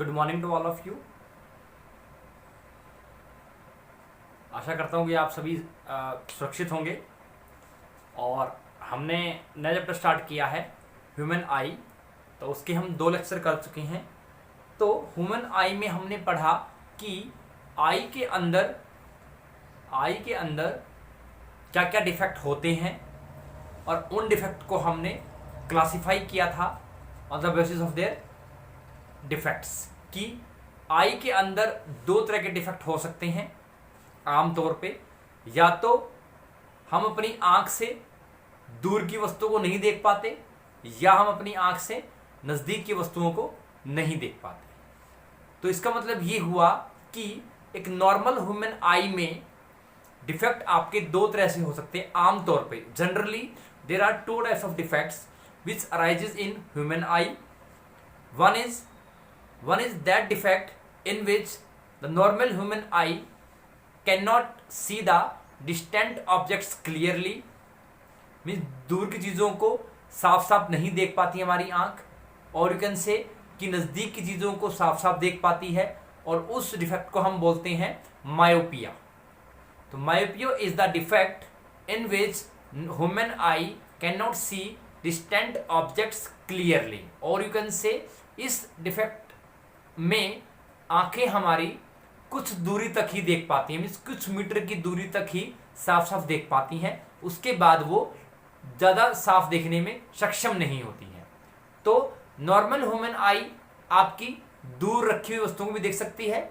Good morning to all of you. आशा करता हूँ कि आप सभी सुरक्षित होंगे। और हमने नया चैप्टर स्टार्ट किया है ह्यूमन आई, तो उसके हम 2 लेक्चर कर चुके हैं। तो ह्यूमन आई में हमने पढ़ा कि आई के अंदर क्या क्या डिफेक्ट होते हैं और उन डिफेक्ट को हमने क्लासिफाई किया था on the basis of their defects. कि आई के अंदर 2 तरह के डिफेक्ट हो सकते हैं आमतौर पे। या तो हम अपनी आंख से दूर की वस्तुओं को नहीं देख पाते, या हम अपनी आंख से नज़दीक की वस्तुओं को नहीं देख पाते। तो इसका मतलब ये हुआ कि एक नॉर्मल ह्यूमन आई में डिफेक्ट आपके 2 तरह से हो सकते हैं आमतौर पे। Generally there are 2 types of defects which arises in human eye. One is that defect in which the normal human eye cannot see the distant objects clearly, means दूर की चीज़ों को साफ साफ नहीं देख पाती हमारी आंख, और यू कैन से कि नज़दीक की चीज़ों को साफ साफ देख पाती है, और उस डिफेक्ट को हम बोलते हैं मायोपिया। तो myopia is the defect in which human eye can not see distant objects clearly, और यू कैन से इस डिफेक्ट में आंखें हमारी कुछ दूरी तक ही देख पाती हैं, मीन्स कुछ मीटर की दूरी तक ही साफ साफ देख पाती हैं। उसके बाद वो ज़्यादा साफ देखने में सक्षम नहीं होती हैं। तो नॉर्मल ह्यूमन आई आपकी दूर रखी हुई वस्तुओं को भी देख सकती है,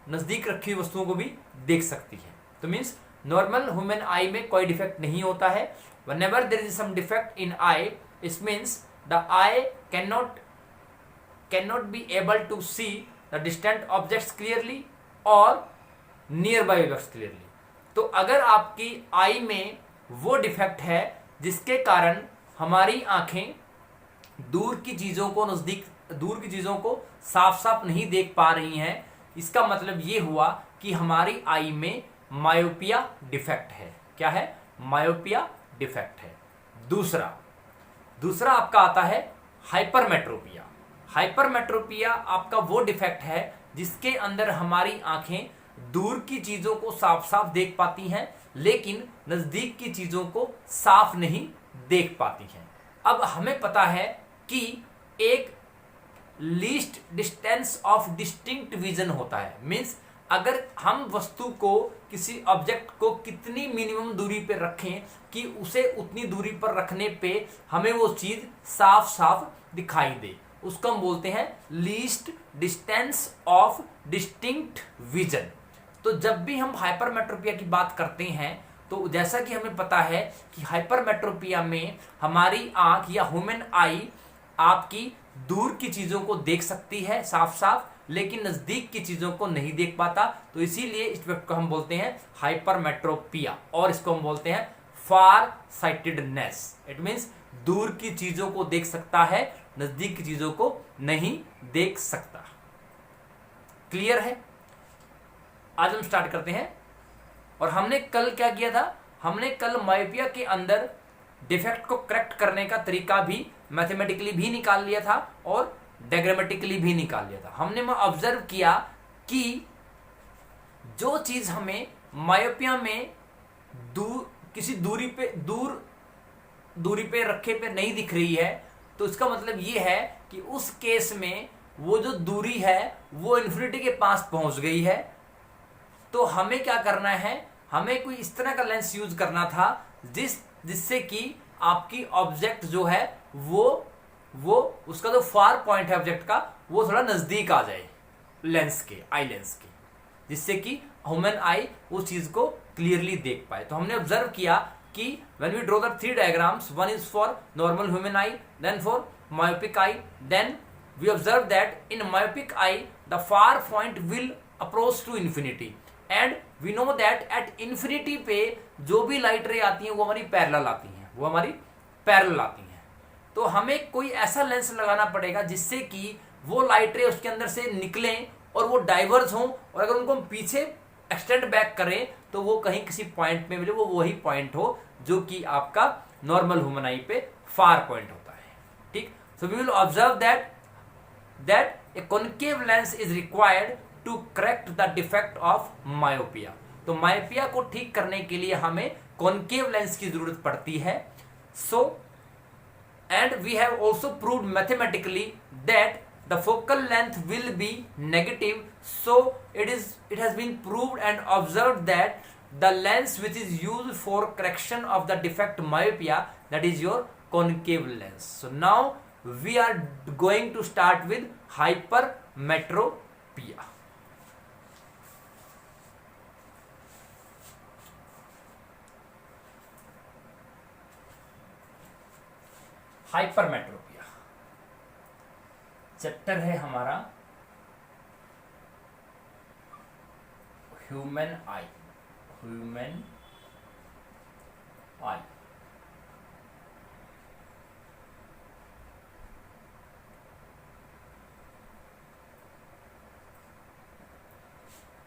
नज़दीक रखी हुई वस्तुओं को भी देख सकती है। तो मीन्स नॉर्मल ह्यूमन आई में कोई डिफेक्ट नहीं होता है। Whenever there is some defect in eye, it means the eye cannot be able to see the distant objects clearly or nearby objects clearly। तो अगर आपकी आई में वो डिफेक्ट है जिसके कारण हमारी आंखें दूर की चीज़ों को साफ साफ नहीं देख पा रही हैं, इसका मतलब ये हुआ कि हमारी आई में मायोपिया डिफेक्ट है। क्या है? मायोपिया डिफेक्ट है। दूसरा आपका आता है हाइपरमेट्रोपिया। हाइपरमेट्रोपिया आपका वो डिफेक्ट है जिसके अंदर हमारी आंखें दूर की चीज़ों को साफ साफ देख पाती हैं, लेकिन नज़दीक की चीज़ों को साफ नहीं देख पाती हैं। अब हमें पता है कि एक least distance of distinct vision होता है। मीन्स अगर हम वस्तु को, किसी ऑब्जेक्ट को कितनी मिनिमम दूरी पर रखें कि उसे उतनी दूरी पर रखने पे हमें वो चीज़ साफ साफ दिखाई दे, उसको हम बोलते हैं least distance of distinct vision. तो जब भी हम हाइपरमेट्रोपिया की बात करते हैं, तो जैसा कि हमें पता है कि हाइपरमेट्रोपिया में हमारी आंख या ह्यूमन आई आपकी दूर की चीज़ों को देख सकती है साफ साफ, लेकिन नज़दीक की चीज़ों को नहीं देख पाता। तो इसीलिए इस व्यक्ति को हम बोलते हैं हाइपरमेट्रोपिया, और इसको हम बोलते हैं फार साइटेडनेस। इट मीन्स दूर की चीज़ों को देख सकता है, नज़दीक की चीज़ों को नहीं देख सकता। क्लियर है? आज हम स्टार्ट करते हैं। और हमने कल क्या किया था? हमने कल मायोपिया के अंदर डिफेक्ट को करेक्ट करने का तरीका भी मैथमेटिकली भी निकाल लिया था और डायग्रामेटिकली भी निकाल लिया था। हमने ऑब्जर्व किया कि जो चीज़ हमें मायोपिया में किसी दूरी पे रखे पे नहीं दिख रही है, तो इसका मतलब ये है कि उस केस में वो जो दूरी है वो इन्फिनिटी के पास पहुंच गई है। तो हमें क्या करना है? हमें कोई इस तरह का लेंस यूज करना था जिससे कि आपकी ऑब्जेक्ट जो है वो उसका जो फार पॉइंट है ऑब्जेक्ट का, वो थोड़ा नज़दीक आ जाए लेंस के, आई लेंस के, जिससे कि ह्यूमन आई उस चीज़ को क्लियरली देख पाए। तो हमने ऑब्जर्व किया कि when we draw the 3 diagrams, one is for normal human eye, then for myopic eye, then we observe that in myopic eye the far point will approach to infinity, and we know that at infinity पे जो भी light रे आती हैं वो हमारी parallel आती हैं। तो हमें कोई ऐसा लेंस लगाना पड़ेगा जिससे कि वो लाइट रे उसके अंदर से निकलें और वो डाइवर्ज हों, और अगर उनको हम पीछे एक्सटेंड बैक करें तो वो कहीं किसी पॉइंट में मिले, वो वही पॉइंट हो जो कि आपका नॉर्मल ह्यूमन आई पे फार पॉइंट होता है। ठीक? So we will observe that a concave lens is required to correct the defect of myopia. तो मायोपिया को ठीक करने के लिए हमें कॉनकेव लेंस की जरूरत पड़ती है। So and we have also proved mathematically that the focal length will be negative, so it has been proved and observed that the lens which is used for correction of the defect myopia, that is your concave lens. So now we are going to start with hypermetropia. hypermetropia chapter है हमारा human आई।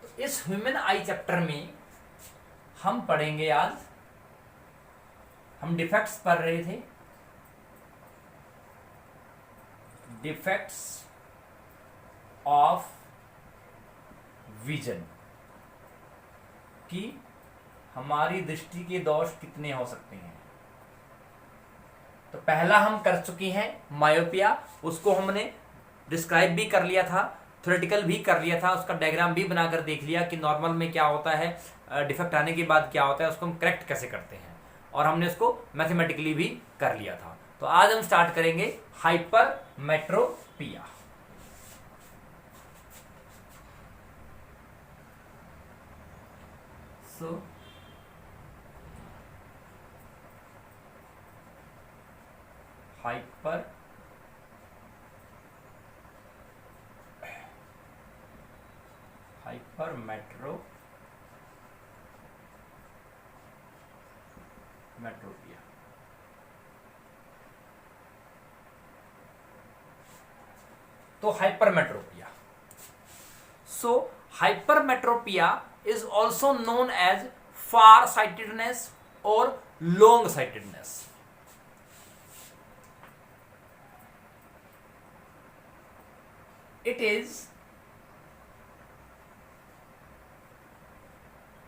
तो इस human आई chapter में हम पढ़ेंगे, आज हम defects पढ़ रहे थे, डिफेक्ट्स ऑफ विजन कि हमारी दृष्टि के दोष कितने हो सकते हैं। तो पहला हम कर चुके हैं मायोपिया, उसको हमने डिस्क्राइब भी कर लिया था, थ्योरेटिकल भी कर लिया था, उसका डायग्राम भी बनाकर देख लिया कि नॉर्मल में क्या होता है, डिफेक्ट आने के बाद क्या होता है, उसको हम करेक्ट कैसे करते हैं, और हमने उसको मैथमेटिकली भी कर लिया था। तो आज हम स्टार्ट करेंगे हाइपरमेट्रोपिया। So hypermetropia. तो hypermetropia, so hypermetropia is also known as far sightedness और long sightedness. It is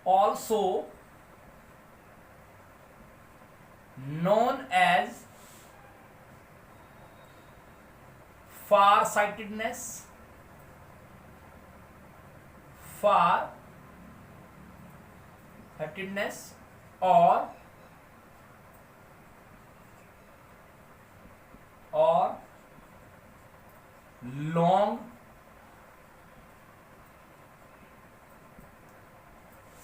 also known as far-sightedness, or long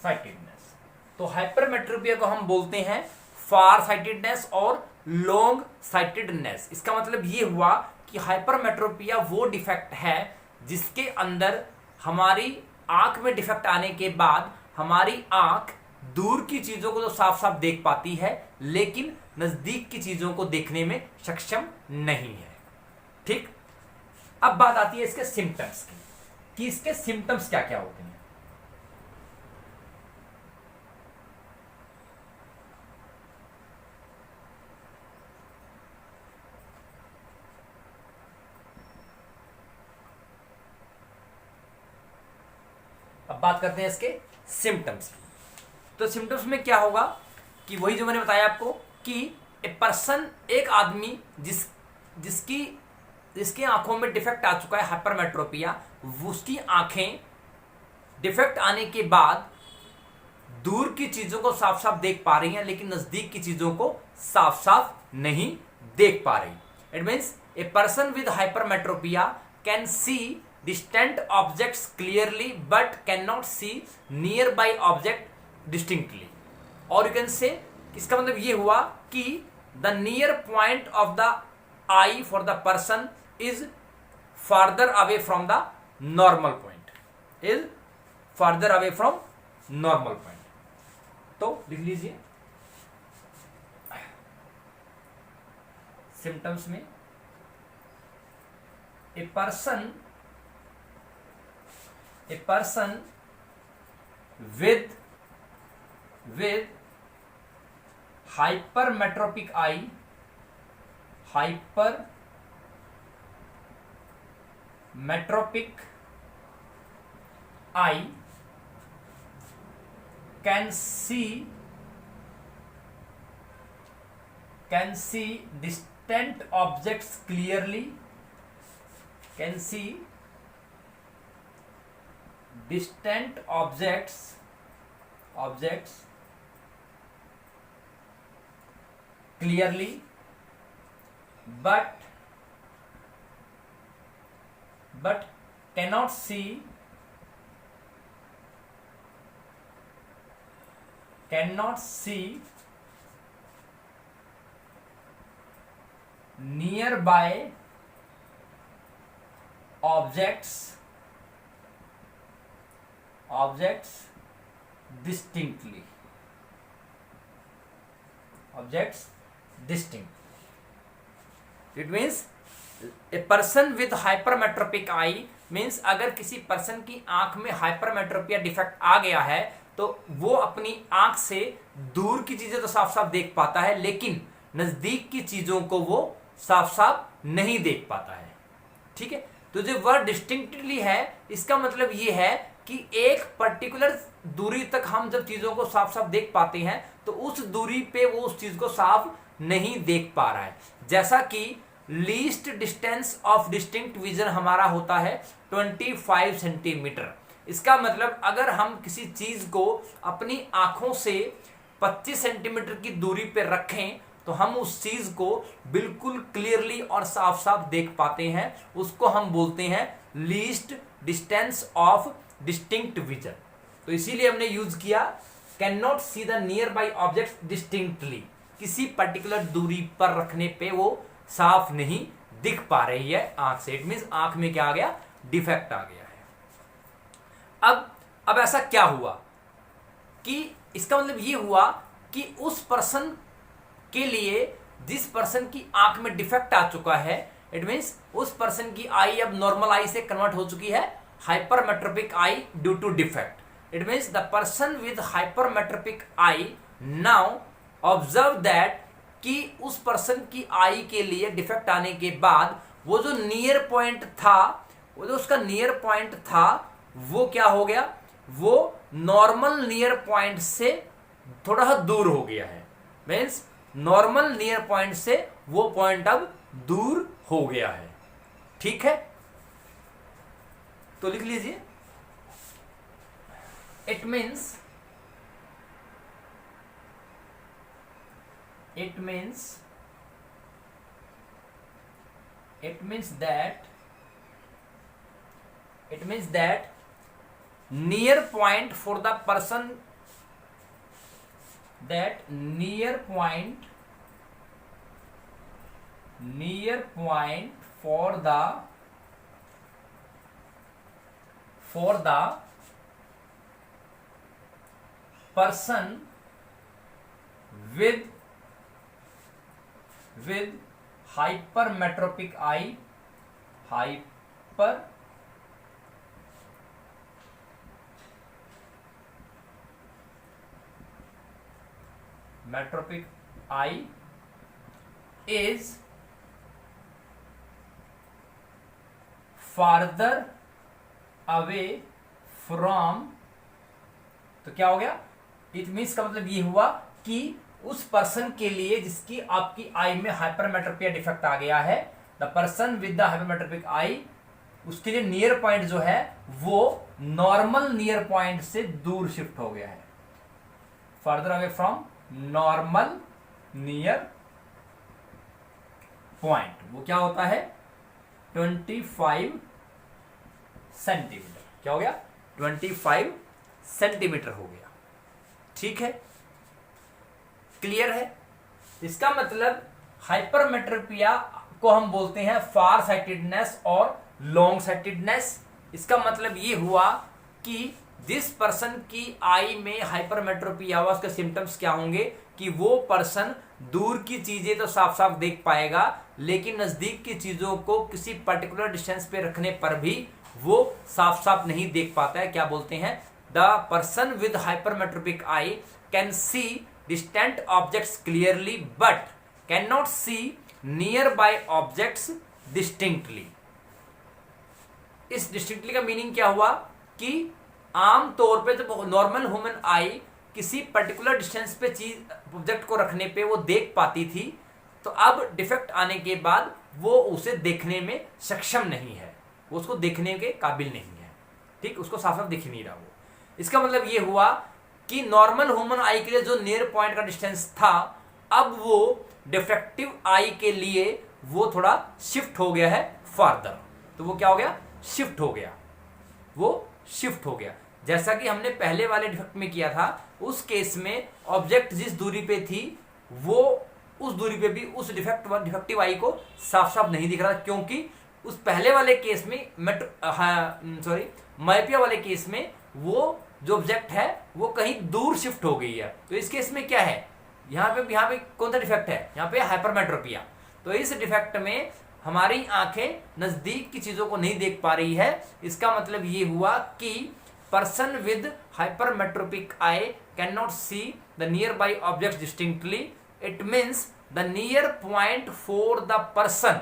sightedness। तो हाइपरमेट्रोपिया को हम बोलते हैं फार साइटेडनेस और लॉन्ग साइटेडनेस। इसका मतलब ये हुआ कि हाइपरमेट्रोपिया वो डिफेक्ट है जिसके अंदर हमारी आंख में डिफेक्ट आने के बाद हमारी आंख दूर की चीजों को तो साफ साफ देख पाती है, लेकिन नजदीक की चीजों को देखने में सक्षम नहीं है। ठीक, अब बात आती है इसके सिम्टम्स की कि इसके सिम्टम्स क्या क्या होते हैं। अब बात करते हैं इसके सिम्टम्स की। तो सिम्टम्स में क्या होगा कि वही जो मैंने बताया आपको कि ए पर्सन, एक आदमी जिसकी आंखों में डिफेक्ट आ चुका है हाइपरमेट्रोपिया, उसकी आंखें डिफेक्ट आने के बाद दूर की चीजों को साफ साफ देख पा रही हैं, लेकिन नजदीक की चीजों को साफ साफ नहीं देख पा रही। It means A person with hypermetropia can see distant objects clearly but cannot see nearby object distinctly, or you can say, इसका मतलब ये हुआ कि the near point of the eye for the person is farther away from the normal point, is farther away from normal point। तो लिख लीजिए symptoms में, a person with hypermetropic eye, hypermetropic metropic eye can see distant objects clearly, can see distant objects clearly, but cannot see nearby objects distinctly. It means a person with hypermetropic eye means अगर किसी person की आंख में hypermetropia defect आ गया है तो वो अपनी आंख से दूर की चीजें तो साफ साफ देख पाता है, लेकिन नजदीक की चीजों को वो साफ साफ नहीं देख पाता है। ठीक है, तो जो वर्ड डिस्टिंक्टली है इसका मतलब ये है कि एक पर्टिकुलर दूरी तक हम जब चीजों को साफ साफ देख पाते हैं तो उस दूरी पे वो उस चीज को साफ नहीं देख पा रहा है। जैसा कि least distance of distinct vision हमारा होता है 25 सेंटीमीटर। इसका मतलब अगर हम किसी चीज को अपनी आंखों से 25 सेंटीमीटर की दूरी पे रखें तो हम उस चीज को बिल्कुल क्लियरली और साफ साफ देख पाते हैं। उसको हम बोलते हैं least distance of distinct vision. तो इसीलिए हमने यूज किया can not see the near by object distinctly. किसी पर्टिकुलर दूरी पर रखने पे वो साफ नहीं दिख पा रही है आंख से। इट मींस आंख में क्या आ गया, डिफेक्ट आ गया है। अब ऐसा क्या हुआ कि इसका मतलब ये हुआ कि उस पर्सन के लिए जिस पर्सन की आंख में डिफेक्ट आ चुका है, इट मींस उस पर्सन की आई अब नॉर्मल आई से कन्वर्ट हो चुकी है hypermetropic eye due to defect. It means the person with hypermetropic eye now observe that कि उस पर्सन की आई के लिए डिफेक्ट आने के बाद वो जो नियर पॉइंट था, वो जो उसका नियर पॉइंट था वो क्या हो गया, वो नॉर्मल नियर पॉइंट से थोड़ा सा दूर हो गया है। मीन्स नॉर्मल नियर पॉइंट से वो पॉइंट अब दूर हो गया है। ठीक है, तो लिख लीजिए it means that near point for the person for the person with hypermetropic eye, hypermetropic eye is farther away from, तो क्या हो गया, इट मीन्स का मतलब ये हुआ कि उस पर्सन के लिए जिसकी आपकी आई में हाइपरमेट्रोपिया डिफेक्ट आ गया है, the person with the hypermetropic eye, उसके लिए नियर पॉइंट जो है वो नॉर्मल नियर पॉइंट से दूर शिफ्ट हो गया है। Further away from normal near point, वो क्या होता है 25 सेंटीमीटर। क्या हो गया, 25 सेंटीमीटर हो गया। ठीक है, क्लियर है। इसका मतलब हाइपरमेट्रोपिया को हम बोलते हैं फार साइटेडनेस और लॉन्ग साइटेडनेस। इसका मतलब ये हुआ कि जिस पर्सन की आई में हाइपरमेट्रोपिया हुआ उसके सिम्टम्स क्या होंगे कि वो पर्सन दूर की चीजें तो साफ साफ देख पाएगा, लेकिन नजदीक की चीजों को किसी पर्टिकुलर डिस्टेंस पे रखने पर भी वो साफ साफ नहीं देख पाता है। क्या बोलते हैं, the person with hypermetropic eye can see distant objects clearly but cannot see nearby objects distinctly. इस डिस्टिंक्टली का मीनिंग क्या हुआ कि आम तौर पे जब नॉर्मल ह्यूमन आई किसी पर्टिकुलर डिस्टेंस पे चीज ऑब्जेक्ट को रखने पे वो देख पाती थी, तो अब डिफेक्ट आने के बाद वो उसे देखने में सक्षम नहीं है, वो उसको देखने के काबिल नहीं है। ठीक, उसको साफ साफ दिख नहीं रहा वो। इसका मतलब ये हुआ कि नॉर्मल ह्यूमन आई के लिए जो नियर पॉइंट का डिस्टेंस था, अब वो डिफेक्टिव आई के लिए वो थोड़ा शिफ्ट हो गया है फार्दर। तो वो क्या हो गया? शिफ्ट हो गया, वो शिफ्ट हो गया। जैसा कि हमने पहले वाले डिफेक्ट में किया था, उस केस में ऑब्जेक्ट जिस दूरी पे थी वो उस दूरी पे भी उस डिफेक्टिव आई को साफ साफ नहीं दिख रहा, क्योंकि उस पहले वाले केस में माइपिया वाले केस में वो जो ऑब्जेक्ट है वो कहीं दूर शिफ्ट हो गई है। तो इस केस में क्या है, यहाँ पे कौन सा डिफेक्ट है? यहाँ पे हाइपरमेट्रोपिया। तो इस डिफेक्ट में हमारी आंखें नजदीक की चीजों को नहीं देख पा रही है। इसका मतलब ये हुआ कि person with hypermetropic eye can not see the near by object distinctly. It means the near point for the person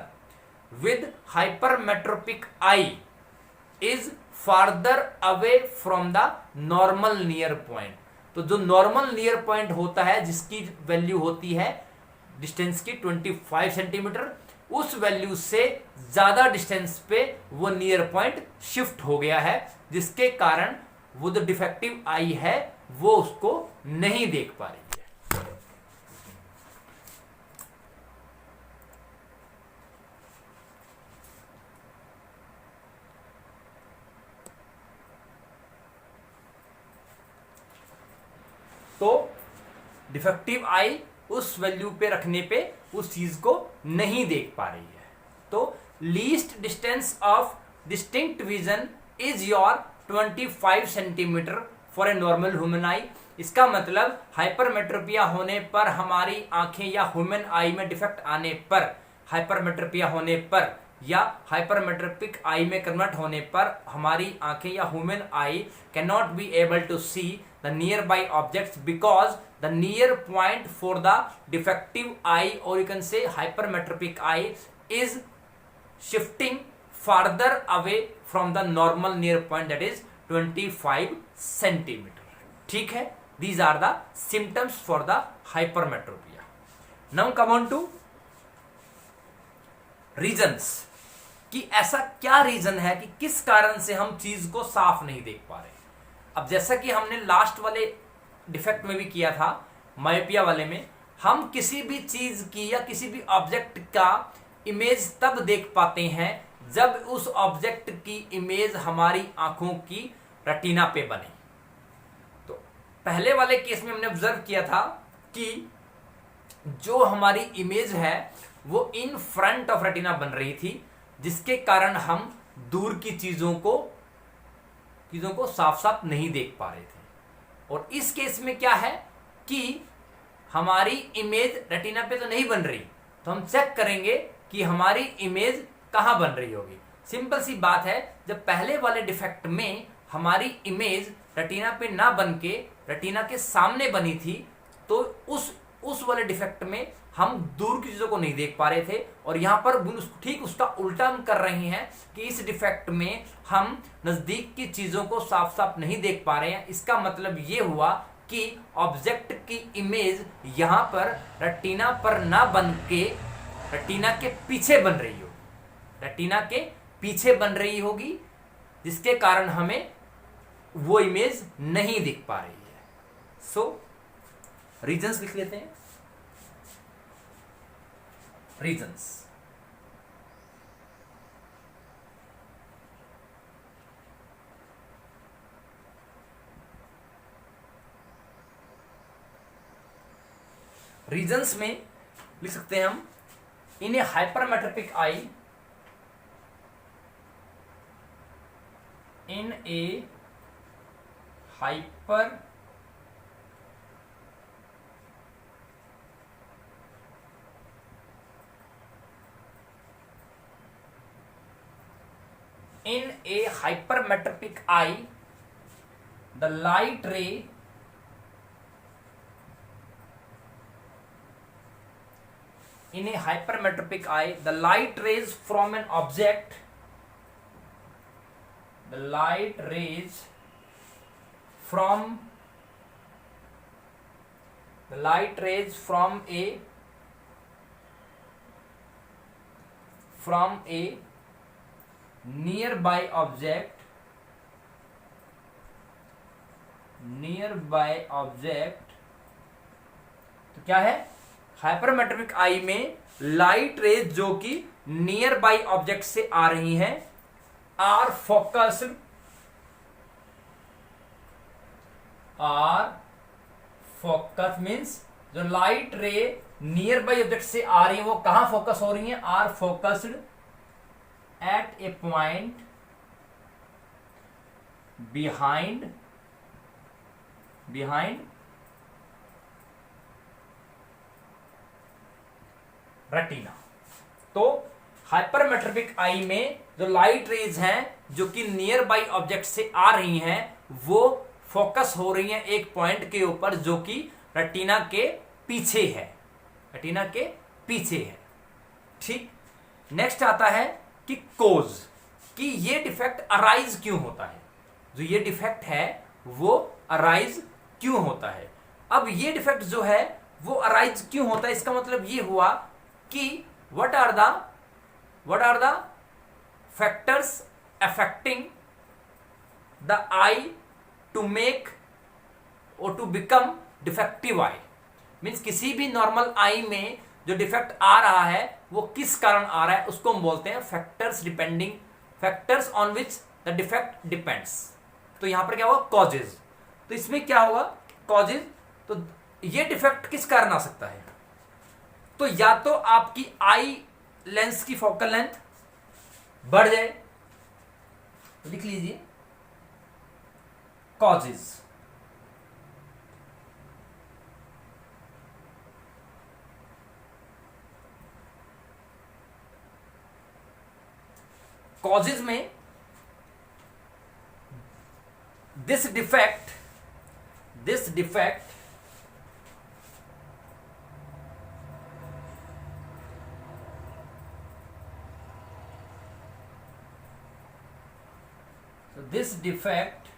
with hypermetropic I is farther away from the normal near point. तो जो normal near point होता है, जिसकी value होती है distance की 25 centimetre, उस value से ज्यादा डिस्टेंस पे वो नियर पॉइंट शिफ्ट हो गया है, जिसके कारण वो जो डिफेक्टिव आई है वो उसको नहीं देख पा रही है। तो डिफेक्टिव आई उस वैल्यू पे रखने पे उस चीज को नहीं देख पा रही है। तो least distance of distinct vision is your 25 centimetre for a normal human आई। इसका मतलब हाइपरमेट्रोपिया होने पर हमारी आंखें या ह्यूमन आई में डिफेक्ट आने पर, हाइपरमेट्रोपिया होने पर या हाइपरमेट्रोपिक आई में कन्वर्ट होने पर हमारी आंखें या human eye can not be able to see the nearby objects because the near point for the defective eye, or you can say hypermetropic eye, is shifting farther away from the normal near point, that is 25 centimeter. ठीक है, these are the symptoms for the hypermetropia. Now come on to reasons कि ऐसा क्या reason है कि किस कारण से हम चीज को साफ नहीं देख पा रहे। अब जैसा कि हमने लास्ट वाले डिफेक्ट में भी किया था, मायोपिया वाले में, हम किसी भी चीज की या किसी भी ऑब्जेक्ट का इमेज तब देख पाते हैं जब उस ऑब्जेक्ट की इमेज हमारी आंखों की रेटिना पे बने। तो पहले वाले केस में हमने ऑब्जर्व किया था कि जो हमारी इमेज है वो इन फ्रंट ऑफ रेटिना बन रही थी, जिसके कारण हम दूर की चीजों को साफ साफ नहीं देख पा रहे थे। और इस केस में क्या है कि हमारी इमेज रेटिना पे तो नहीं बन रही, तो हम चेक करेंगे कि हमारी इमेज कहां बन रही होगी। सिंपल सी बात है, जब पहले वाले डिफेक्ट में हमारी इमेज रेटिना पे ना बन के रेटिना के सामने बनी थी, तो उस वाले डिफेक्ट में हम दूर की चीजों को नहीं देख पा रहे थे। और यहां पर ठीक उसका उल्टा हम कर रहे हैं कि इस डिफेक्ट में हम नजदीक की चीजों को साफ साफ नहीं देख पा रहे हैं। इसका मतलब ये हुआ कि ऑब्जेक्ट की इमेज यहां पर रेटिना पर ना बन के रेटिना के पीछे बन रही होगी, रेटिना के पीछे बन रही होगी, जिसके कारण हमें वो इमेज नहीं दिख पा रही है। सो रीजंस लिख लेते हैं। रीजंस, रीजंस में लिख सकते हैं हम, in a hypermetropic eye, in a hyper in a hypermetropic eye, the light ray in a hypermetropic eye, the light rays from an object light rays from a nearby object तो क्या है, hypermetropic eye में light rays जो कि near by object से आ रही हैं आर फोकस्ड मीन्स जो लाइट रे नियर बाई ऑब्जेक्ट से आ रही है वो कहां फोकस हो रही है, are focused at a point behind retina. तो हाइपरमेट्रोपिक आई में जो लाइट रेज हैं जो कि नियर बाई ऑब्जेक्ट से आ रही हैं वो फोकस हो रही हैं एक पॉइंट के ऊपर जो कि रेटिना के पीछे है। ठीक, नेक्स्ट आता है कि कोज, कि ये डिफेक्ट अराइज क्यों होता है, जो ये डिफेक्ट है वो अराइज क्यों होता है। अब ये डिफेक्ट जो है वो अराइज क्यों होता है, इसका मतलब ये हुआ कि what are the factors affecting the eye to make or to become defective eye, means किसी भी नॉर्मल आई में जो डिफेक्ट आ रहा है वो किस कारण आ रहा है उसको हम बोलते हैं factors on which the defect depends. तो यहां पर क्या होगा, कॉजेज। तो इसमें क्या होगा, कॉजेज, तो ये डिफेक्ट किस कारण आ सकता है, तो या तो आपकी आई लेंस की फोकल लेंथ बढ़ जाए, तो लिख लीजिए कॉजेज। कॉजेज में this defect this defect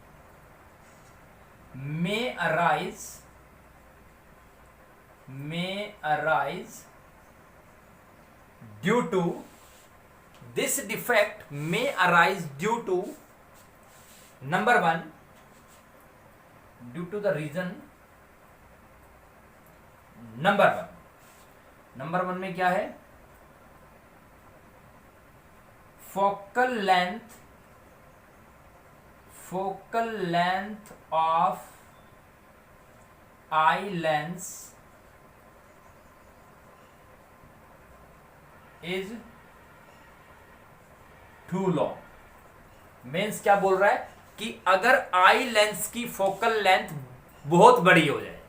may arise due to number one, due to the reason number one में क्या है, focal length of eye lens is too long। Means क्या बोल रहा है कि अगर आई लेंस की फोकल लेंथ बहुत बड़ी हो जाए,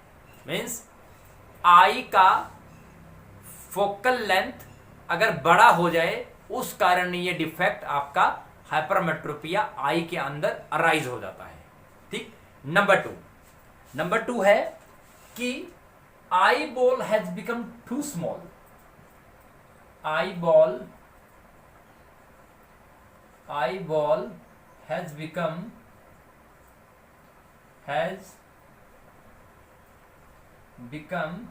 मीन्स आई का फोकल लेंथ अगर बड़ा हो जाए, उस कारण ये डिफेक्ट आपका हाइपरमेट्रोपिया आई के अंदर अराइज हो जाता है। ठीक, नंबर टू है कि eye ball has become too small. Eye ball has become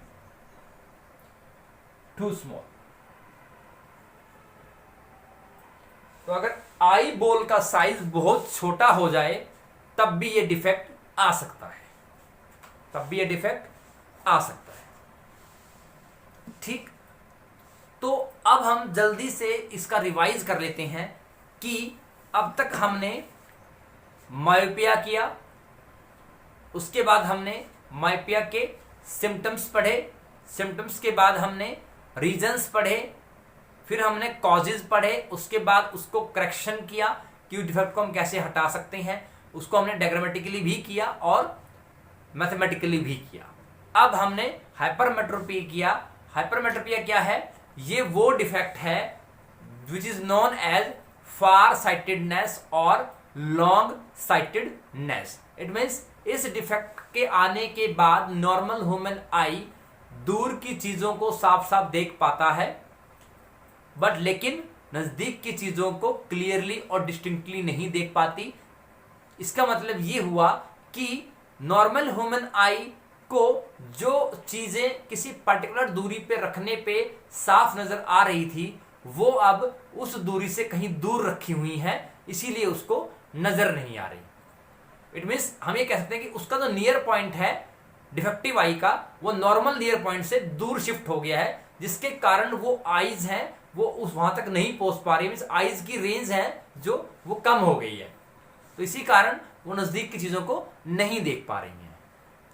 too small. तो अगर आई बॉल का साइज बहुत छोटा हो जाए तब भी ये डिफेक्ट आ सकता है, ठीक। तो अब हम जल्दी से इसका रिवाइज कर लेते हैं कि अब तक हमने मायोपिया किया, उसके बाद हमने मायोपिया के सिम्टम्स पढ़े, सिम्टम्स के बाद हमने रीजंस पढ़े, फिर हमने कॉजेज पढ़े, उसके बाद उसको करेक्शन किया कि डिफेक्ट को हम कैसे हटा सकते हैं, उसको हमने डायग्रामेटिकली भी किया और मैथमेटिकली भी किया। अब हमने हाइपरमेट्रोपिया किया। हाइपरमेट्रोपिया क्या है, ये वो डिफेक्ट है which is known as far sightedness और लॉन्ग साइटेडनेस। इट मीन्स इस डिफेक्ट के आने के बाद नॉर्मल ह्यूमन आई दूर की चीजों को साफ साफ देख पाता है, बट लेकिन नजदीक की चीजों को क्लियरली और डिस्टिंक्टली नहीं देख पाती। इसका मतलब ये हुआ कि नॉर्मल ह्यूमन आई को जो चीजें किसी पर्टिकुलर दूरी पे रखने पे साफ नजर आ रही थी वो अब उस दूरी से कहीं दूर रखी हुई है, इसीलिए उसको नजर नहीं आ रही। इट मीन्स हम ये कह सकते हैं कि उसका जो नियर पॉइंट है डिफेक्टिव आई का, वो नॉर्मल नियर पॉइंट से दूर शिफ्ट हो गया है, जिसके कारण वो आईज हैं वो उस वहां तक नहीं पहुंच पा रही। मीन्स आईज की रेंज है जो वो कम हो गई है, तो इसी कारण वो नजदीक की चीजों को नहीं देख पा रही हैं।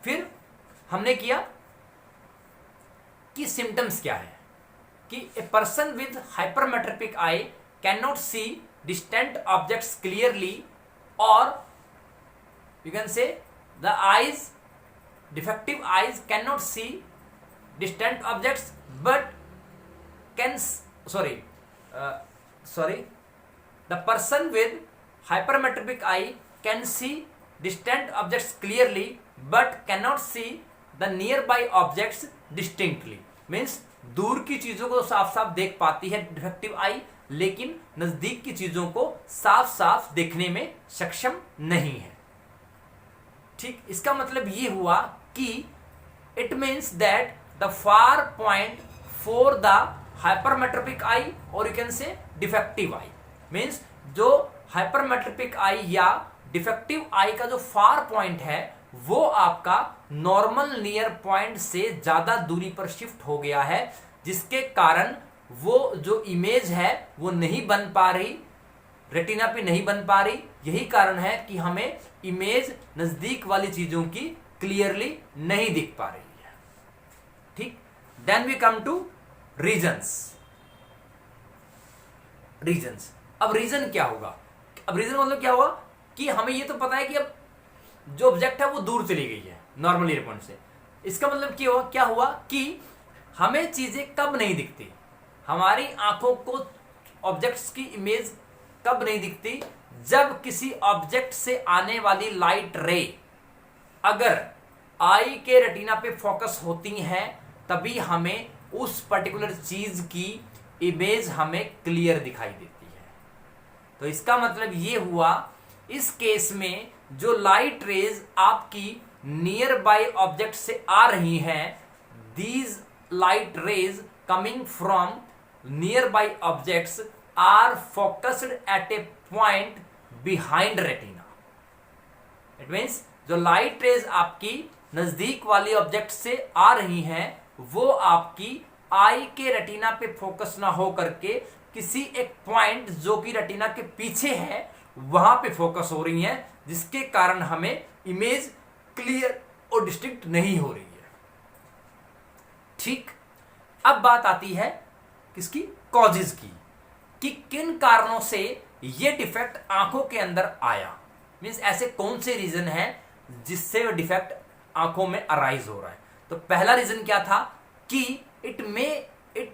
फिर हमने किया कि सिम्टम्स क्या है, कि a person with hypermetropic eye can not see distant objects clearly, और you can say the eyes defective eyes cannot see distant objects but can the person with hypermetropic eye can see distant objects clearly but cannot see the nearby objects distinctly। means दूर की चीजों को साफ साफ देख पाती है defective आई, लेकिन नजदीक की चीजों को साफ साफ देखने में सक्षम नहीं है। ठीक, इसका मतलब ये हुआ कि it means that the far point for the hypermetropic eye और you can say defective eye, means जो हाइपरमेट्रोपिक आई या डिफेक्टिव आई का जो फार पॉइंट है वो आपका नॉर्मल नियर पॉइंट से ज्यादा दूरी पर शिफ्ट हो गया है, जिसके कारण वो जो इमेज है वो नहीं बन पा रही, रेटिना पे नहीं बन पा रही। यही कारण है कि हमें इमेज नजदीक वाली चीजों की क्लियरली नहीं दिख पा रही है। ठीक, then we come to reasons. अब रीजन क्या होगा? अब रीजन मतलब क्या होगा कि हमें ये तो पता है कि अब जो ऑब्जेक्ट है वो दूर चली गई है नॉर्मल नियर पॉइंट से। इसका मतलब क्या हुआ कि हमें चीजें कब नहीं दिखती, हमारी आंखों को ऑब्जेक्ट्स की इमेज कब नहीं दिखती, जब किसी ऑब्जेक्ट से आने वाली लाइट रे अगर आई के रेटिना पे फोकस होती हैं तभी हमें उस पर्टिकुलर चीज की इमेज हमें क्लियर दिखाई देती है। तो इसका मतलब ये हुआ इस केस में जो लाइट रेज आपकी नियर बाय ऑब्जेक्ट से आ रही हैं, these light rays coming from near by objects are focused at a point behind retina. It means जो लाइट रेज आपकी नजदीक वाली ऑब्जेक्ट से आ रही हैं वो आपकी आई के रेटिना पे फोकस ना हो करके किसी एक पॉइंट जो कि रेटिना के पीछे है वहां पे फोकस हो रही हैं, जिसके कारण हमें इमेज क्लियर और डिस्टिंक्ट नहीं हो रही है। ठीक, अब बात आती है किसकी? कॉजेज की, कि किन कारणों से ये डिफेक्ट आंखों के अंदर आया। मींस ऐसे कौन से रीजन है जिससे वो डिफेक्ट आंखों में अराइज हो रहा है। तो पहला रीजन क्या था कि it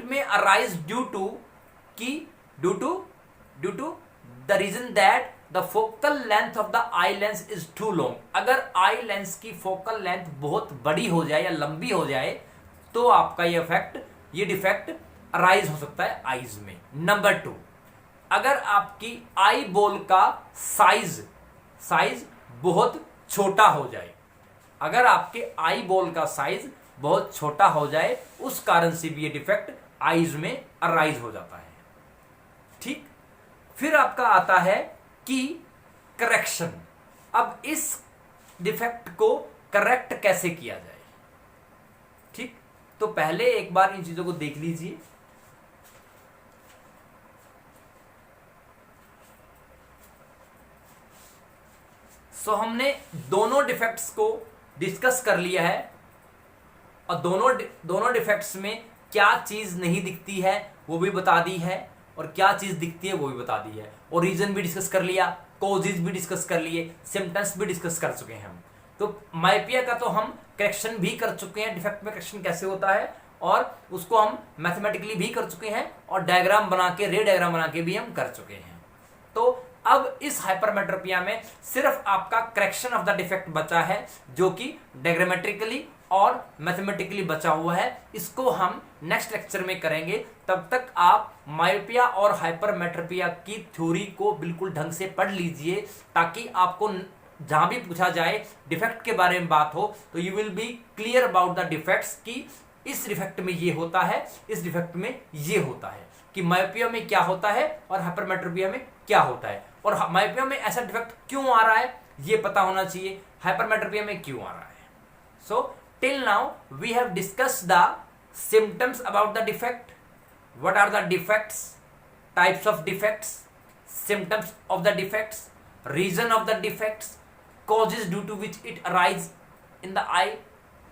may arise due to the reason that the focal length of the eye lens is too long. अगर आई लेंस की फोकल लेंथ बहुत बड़ी हो जाए या लंबी हो जाए तो आपका ये डिफेक्ट अराइज हो सकता है आईज में। नंबर 2, अगर आपकी आई बॉल का साइज बहुत छोटा हो जाए, अगर आपके आई बॉल का साइज बहुत छोटा हो जाए उस कारण से भी ये डिफेक्ट आईज में अराइज हो जाता है। ठीक, फिर आपका आता है कि करेक्शन। अब इस डिफेक्ट को करेक्ट कैसे किया जाए? ठीक, तो पहले एक बार इन चीजों को देख लीजिए। सो हमने दोनों डिफेक्ट्स को डिस्कस कर लिया है और दोनों डिफेक्ट्स में क्या चीज नहीं दिखती है वो भी बता दी है और क्या चीज दिखती है वो भी बता दी है, और रीजन भी डिस्कस कर लिया, कॉजेज भी डिस्कस कर लिए, सिम्टम्स भी डिस्कस कर चुके हैं हम। तो माइपिया का तो हम करेक्शन भी कर चुके हैं, डिफेक्ट में करेक्शन कैसे होता है, और उसको हम मैथमेटिकली भी कर चुके हैं और डायग्राम बना के, रे डायग्राम बना के भी हम कर चुके हैं। तो अब इस हाइपरमेट्रोपिया में सिर्फ आपका करेक्शन ऑफ द डिफेक्ट बचा है, जो कि डायग्रामेट्रिकली और मैथमेटिकली बचा हुआ है। इसको हम नेक्स्ट लेक्चर में करेंगे। तब तक आप मायोपिया और हाइपरमेट्रोपिया की थ्योरी को बिल्कुल ढंग से पढ़ लीजिए ताकि आपको जहां भी पूछा जाए डिफेक्ट के बारे में बात हो तो you will be clear about the defects कि इस डिफेक्ट में ये होता है, इस डिफेक्ट में ये होता है, कि मायोपिया में क्या होता है और हाइपरमेट्रोपिया में क्या होता है, और मायोपिया में ऐसा डिफेक्ट क्यों आ रहा है ये पता होना चाहिए, हाइपरमेट्रोपिया में क्यों आ रहा है। So till now we have discussed the symptoms about the defect, what are the defects, types of defects, symptoms of the defects, reason of the defects, causes due to which it arise in the eye,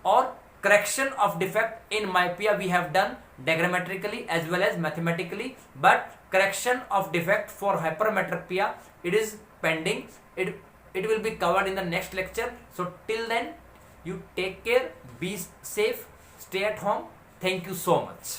or correction of defect in myopia we have done diagrammatically as well as mathematically, but correction of defect for hypermetropia it is pending. It will be covered in the next lecture. So till then you take care, be safe, stay at home. Thank you so much.